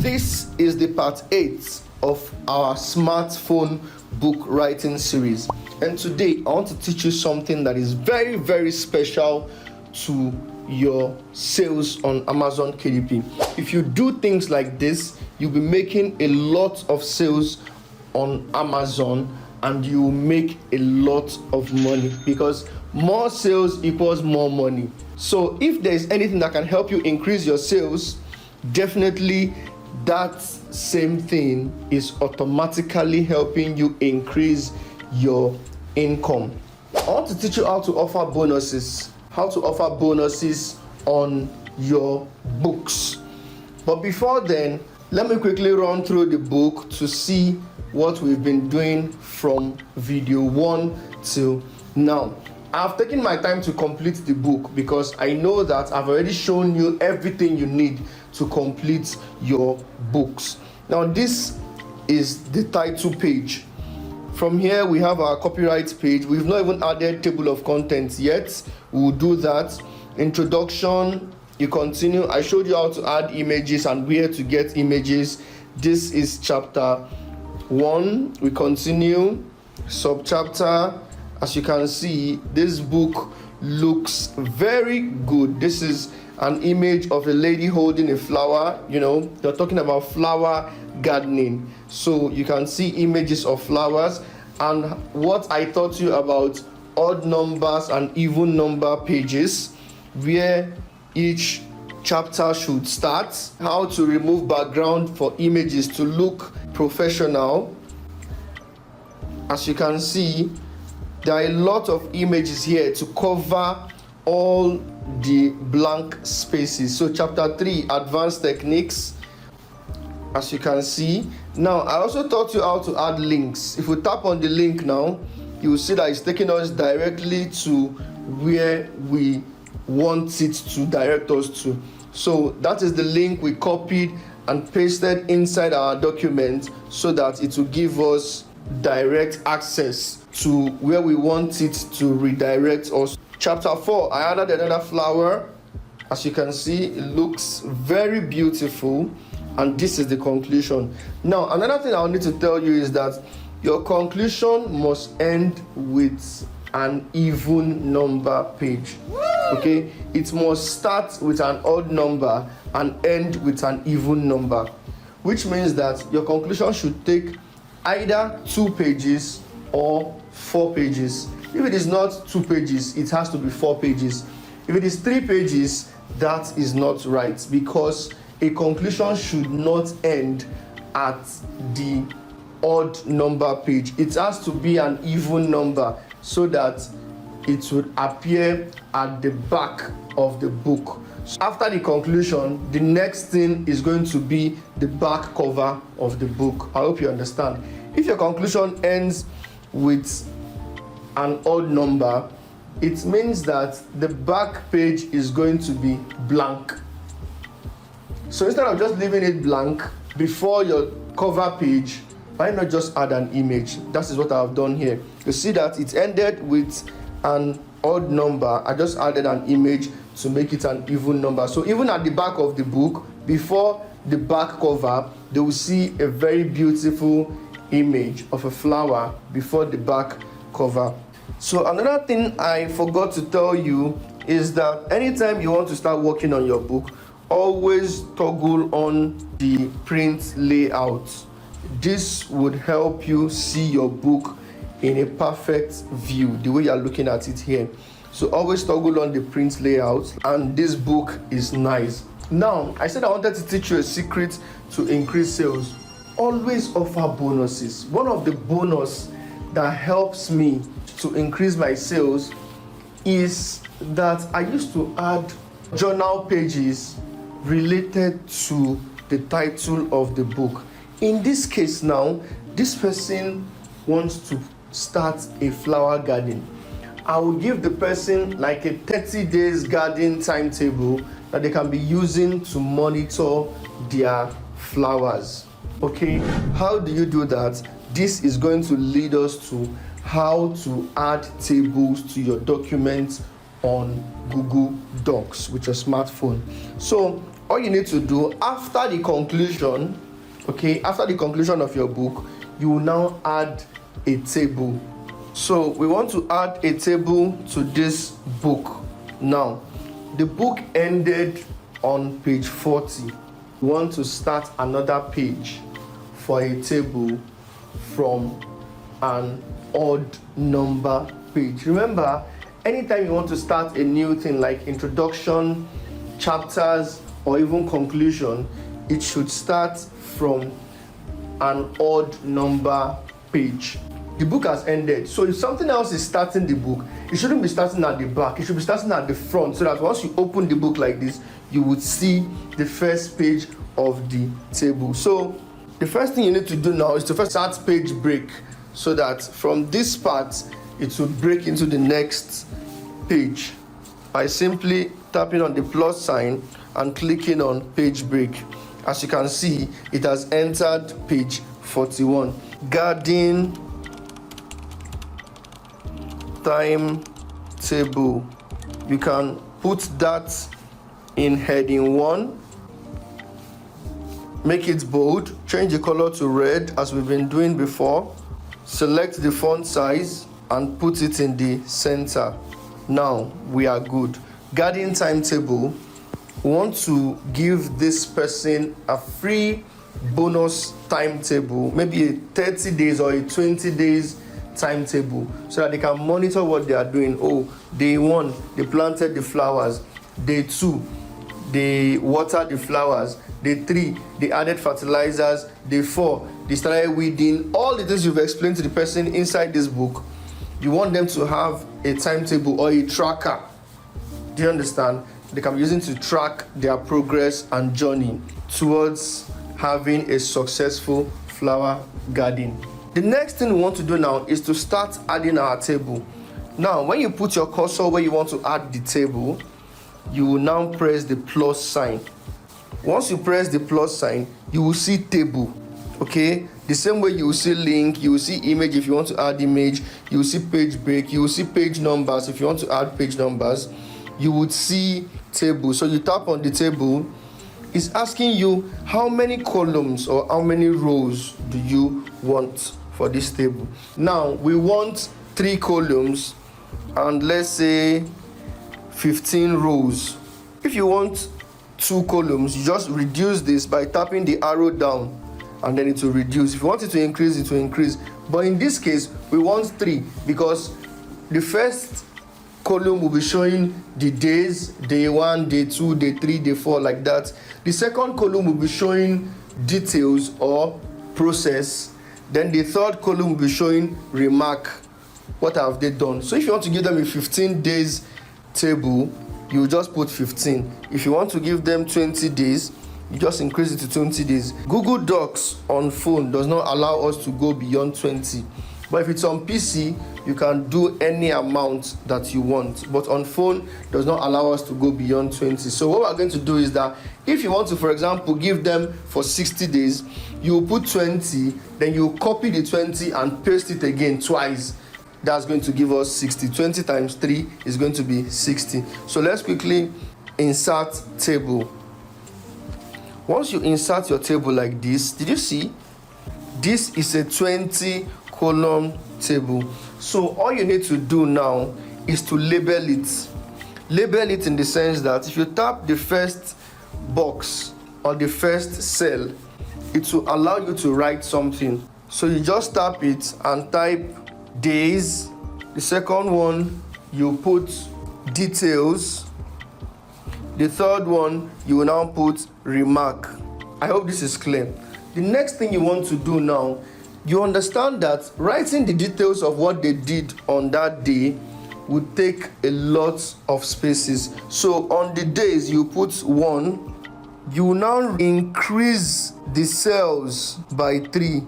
This is the part 8 of our smartphone book writing series, and today I want to teach you something that is very, very special to your sales on Amazon KDP. If you do things like this, you'll be making a lot of sales on Amazon and you will make a lot of money, because more sales equals more money. So if there is anything that can help you increase your sales, definitely that same thing is automatically helping you increase your income. I want to teach you how to offer bonuses, on your books. But before then, let me quickly run through the book to see what we've been doing from video 1 till now. I've taken my time to complete the book because I know that I've already shown you everything you need to complete your books. Now, this is the title page. From here, we have our copyright page. We've not even added table of contents yet. We'll do that. Introduction, you continue. I showed you how to add images and where to get images. This is chapter 1. We continue. Subchapter. As you can see, this book looks very good. This is an image of a lady holding a flower. You know, they're talking about flower gardening. So you can see images of flowers. And what I taught you about odd numbers and even number pages, where each chapter should start, how to remove background for images to look professional. As you can see, there are a lot of images here to cover all the blank spaces. So chapter 3, advanced techniques, as you can see. Now, I also taught you how to add links. If we tap on the link now, you will see that it's taking us directly to where we want it to direct us to. So that is the link we copied and pasted inside our document so that it will give us direct access to where we want it to redirect us. Chapter 4, I added another flower. As you can see, it looks very beautiful, and this is the conclusion. Now, another thing I need to tell you is that your conclusion must end with an even number page. Okay, it must start with an odd number and end with an even number, which means that your conclusion should take either 2 pages or 4 pages. If it is not 2 pages, it has to be 4 pages. If it is 3 pages, that is not right, because a conclusion should not end at the odd number page. It has to be an even number so that it would appear at the back of the book. So after the conclusion, the next thing is going to be the back cover of the book. I hope you understand. If your conclusion ends with an odd number, it means that the back page is going to be blank. So instead of just leaving it blank before your cover page, why not just add an image? That is what I've done here. You see that it ended with an odd number. I just added an image to make it an even number. So even at the back of the book, before the back cover, they will see a very beautiful image of a flower before the back cover. So another thing I forgot to tell you is that anytime you want to start working on your book, always toggle on the print layout. This would help you see your book in a perfect view, the way you're looking at it here. So always toggle on the print layout, and this book is nice. Now, I said I wanted to teach you a secret to increase sales. Always offer bonuses. One of the bonus that helps me to increase my sales is that I used to add journal pages related to the title of the book. In this case now, this person wants to start a flower garden. I will give the person like a 30 days garden timetable that they can be using to monitor their flowers. Okay, how do you do that? This is going to lead us to how to add tables to your documents on Google Docs with your smartphone. So all you need to do after the conclusion, okay, after the conclusion of your book, you will now add a table. So we want to add a table to this book. Now, the book ended on page 40. We want to start another page for a table from an odd number page. Remember, anytime you want to start a new thing like introduction, chapters, or even conclusion, it should start from an odd number page. The book has ended, so if something else is starting the book, it shouldn't be starting at the back, it should be starting at the front, so that once you open the book like this, you would see the first page of the table. So the first thing you need to do now is to first start page break, so that from this part it will break into the next page by simply tapping on the plus sign and clicking on page break. As you can see, it has entered page 41. Garden timetable. You can put that in heading 1, make it bold, change the color to red as we've been doing before, select the font size and put it in the center. Now we are good. Garden timetable. We want to give this person a free bonus timetable, maybe a 30 days or a 20 days timetable, so that they can monitor what they are doing. Oh, day 1 they planted the flowers, day 2 they watered the flowers, day 3 they added fertilizers, day 4 they started weeding. All the things you've explained to the person inside this book, you want them to have a timetable or a tracker. Do you understand? They can be using to track their progress and journey towards having a successful flower garden. The next thing we want to do now is to start adding our table. Now, when you put your cursor where you want to add the table, you will now press the plus sign. Once you press the plus sign, you will see table. Okay, the same way you will see link, you will see image if you want to add image, you will see page break, you will see page numbers if you want to add page numbers, you would see table. So you tap on the table. It's asking you how many columns or how many rows do you want for this table. Now we want 3 columns and let's say 15 rows. If you want 2 columns, you just reduce this by tapping the arrow down and then it will reduce. If you want it to increase, it will increase. But in this case, we want 3 because the first column will be showing the days, day 1, day 2, day 3, day 4, like that. The second column will be showing details or process. Then the third column will be showing remark. What have they done? So if you want to give them a 15 days table, you just put 15. If you want to give them 20 days, you just increase it to 20 days. Google Docs on phone does not allow us to go beyond 20. But if it's on PC, you can do any amount that you want. But on phone, does not allow us to go beyond 20. So what we're going to do is that if you want to, for example, give them for 60 days, you will put 20, then you copy the 20 and paste it again twice. That's going to give us 60. 20 times 3 is going to be 60. So let's quickly insert table. Once you insert your table like this, did you see? This is a 20 column table. So all you need to do now is to label it. Label it in the sense that if you tap the first box or the first cell, it will allow you to write something. So you just tap it and type days. The second one, you put details. The third one, you will now put remark. I hope this is clear. The next thing you want to do now, you understand that writing the details of what they did on that day would take a lot of spaces. So on the days, you put 1. You will now increase the cells by 3.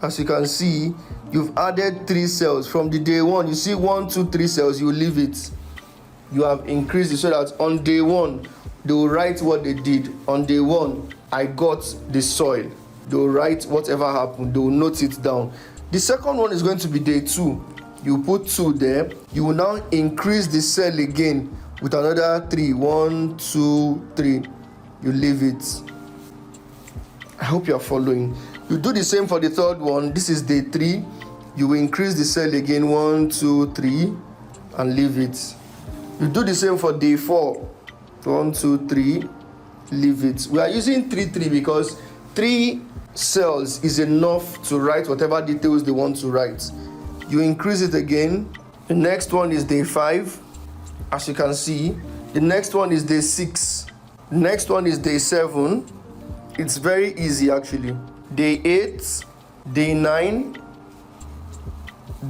As you can see, you've added 3 cells. From the day 1, you see 1, 2, 3 cells, you leave it. You have increased it so that on day 1, they will write what they did. On day 1, I got the soil. They will write whatever happened. They will note it down. The second one is going to be day 2. You put 2 there. You will now increase the cell again with another 3. 1, 2, 3. You leave it. I hope you are following. You do the same for the third one. This is day 3. You will increase the cell again. 1, 2, 3, and leave it. You do the same for day 4. 1, 2, 3, leave it. We are using 3, 3 because 3 cells is enough to write whatever details they want to write. You increase it again. The next one is day 5, as you can see. The next one is day 6. The next one is day 7. It's very easy actually. Day 8, day 9,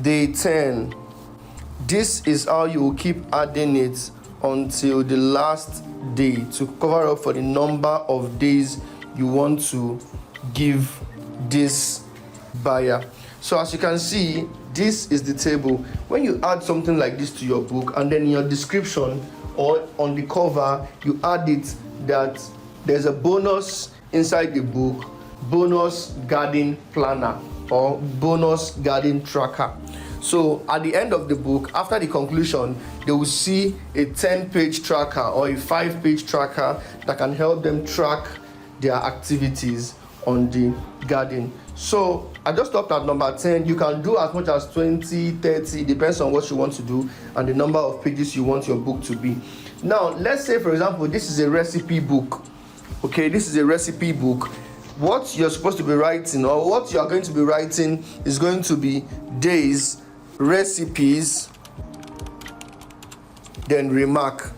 day 10. This is how you will keep adding it until the last day to cover up for the number of days you want to give this buyer. So as you can see, this is the table. When you add something like this to your book, and then in your description or on the cover you add it that there's a bonus inside the book, bonus garden planner or bonus garden tracker. So at the end of the book, after the conclusion, they will see a 10-page tracker or a 5-page tracker that can help them track their activities on the garden. So I just stopped at number 10. You can do as much as 20, 30, depends on what you want to do and the number of pages you want your book to be. Now, let's say, for example, this is a recipe book. Okay, this is a recipe book. What you're supposed to be writing or what you are going to be writing is going to be days, recipes, then remark.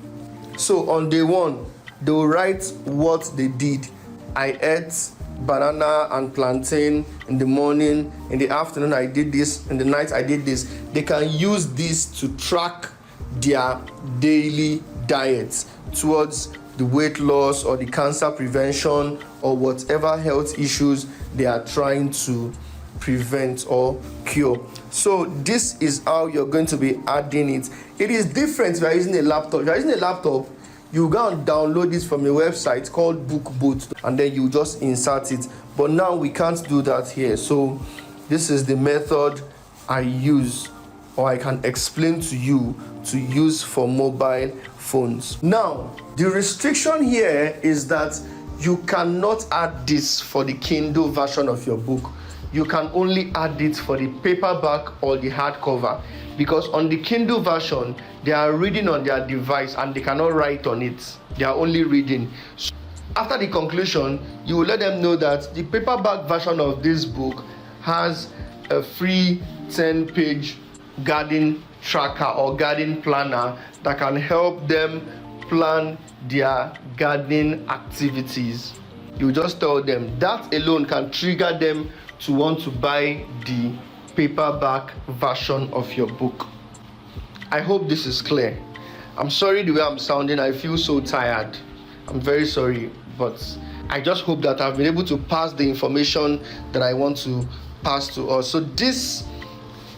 So on day 1, they will write what they did. I ate banana and plantain in the morning, in the afternoon I did this, in the night I did this. They can use this to track their daily diet towards the weight loss or the cancer prevention or whatever health issues they are trying to prevent or cure. So this is how you're going to be adding it. It is different if you're using a laptop. If you're using a laptop, you go and download this from a website called BookBoat and then you just insert it. But now we can't do that here. So this is the method I use, or I can explain to you, to use for mobile phones. Now, the restriction here is that you cannot add this for the Kindle version of your book. You can only add it for the paperback or the hardcover, because on the Kindle version, they are reading on their device and they cannot write on it. They are only reading. So after the conclusion, you will let them know that the paperback version of this book has a free 10-page garden tracker or garden planner that can help them plan their gardening activities. You just tell them that alone can trigger them to want to buy the paperback version of your book. I hope this is clear. I'm sorry the way I'm sounding. I feel so tired. I'm very sorry, but I just hope that I've been able to pass the information that I want to pass to us. So this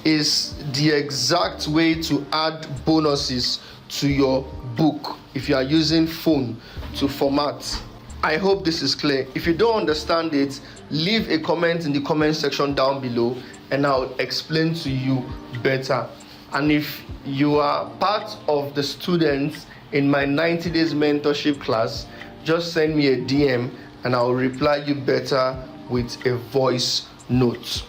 is the exact way to add bonuses to your book if you are using phone to format. I hope this is clear. If you don't understand it, leave a comment in the comment section down below and I'll explain to you better. And if you are part of the students in my 90 days mentorship class, just send me a DM and I'll reply you better with a voice note.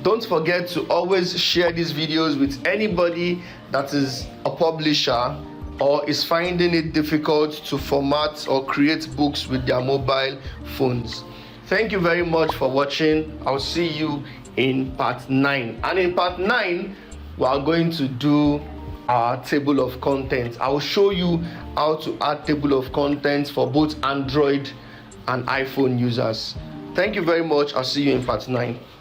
Don't forget to always share these videos with anybody that is a publisher or is finding it difficult to format or create books with their mobile phones. Thank you very much for watching. I'll see you in part 9. And in part 9, we are going to do our table of contents. I will show you how to add table of contents for both Android and iPhone users. Thank you very much. I'll see you in part 9.